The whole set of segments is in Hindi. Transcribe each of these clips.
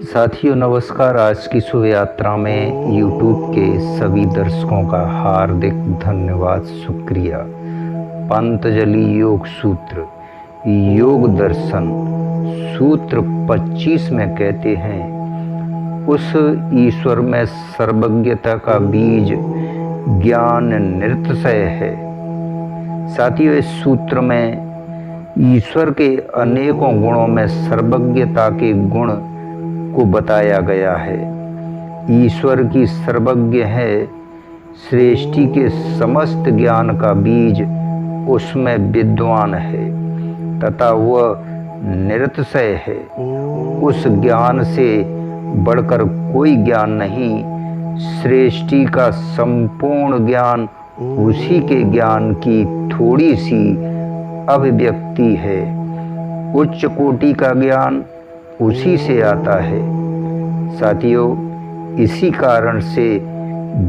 साथियों नमस्कार। आज की शुभ यात्रा में YouTube के सभी दर्शकों का हार्दिक धन्यवाद, शुक्रिया। पतंजलि योग सूत्र योग दर्शन सूत्र 25 में कहते हैं, उस ईश्वर में सर्वज्ञता का बीज ज्ञान निरतिशय है। साथियों, इस सूत्र में ईश्वर के अनेकों गुणों में सर्वज्ञता के गुण को बताया गया है। ईश्वर की सर्वज्ञ है, सृष्टि के समस्त ज्ञान का बीज उसमें विद्वान है तथा वह निरतिशय है। उस ज्ञान से बढ़कर कोई ज्ञान नहीं। सृष्टि का संपूर्ण ज्ञान उसी के ज्ञान की थोड़ी सी अभिव्यक्ति है। उच्च कोटि का ज्ञान उसी से आता है। साथियों, इसी कारण से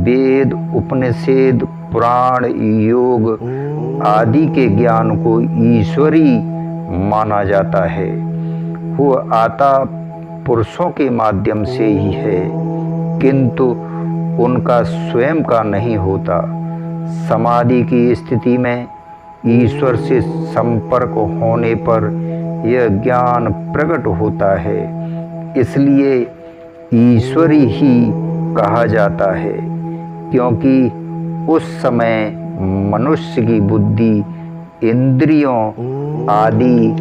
वेद, उपनिषद, पुराण, योग आदि के ज्ञान को ईश्वरी माना जाता है। वो आता पुरुषों के माध्यम से ही है, किंतु उनका स्वयं का नहीं होता। समाधि की स्थिति में ईश्वर से संपर्क होने पर यह ज्ञान प्रकट होता है, इसलिए ईश्वरी ही कहा जाता है, क्योंकि उस समय मनुष्य की बुद्धि, इंद्रियों आदि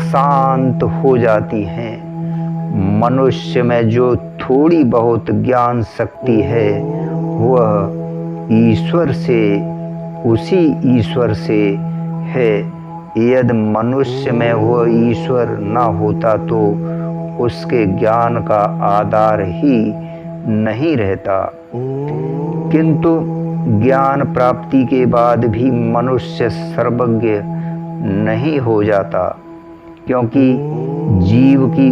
शांत हो जाती हैं। मनुष्य में जो थोड़ी बहुत ज्ञान शक्ति है वह ईश्वर से, उसी ईश्वर से है। यदि मनुष्य में वह ईश्वर न होता तो उसके ज्ञान का आधार ही नहीं रहता। किंतु ज्ञान प्राप्ति के बाद भी मनुष्य सर्वज्ञ नहीं हो जाता, क्योंकि जीव की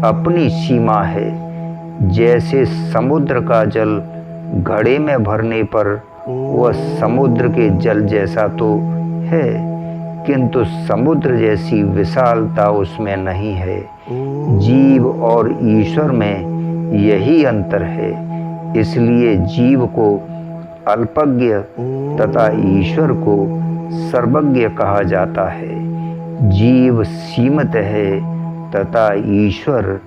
अपनी सीमा है। जैसे समुद्र का जल घड़े में भरने पर वह समुद्र के जल जैसा तो है, किंतु समुद्र जैसी विशालता उसमें नहीं है। जीव और ईश्वर में यही अंतर है। इसलिए जीव को अल्पज्ञ तथा ईश्वर को सर्वज्ञ कहा जाता है। जीव सीमित है तथा ईश्वर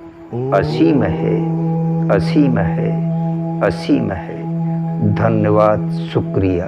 असीम है, असीम है, असीम है। धन्यवाद, शुक्रिया।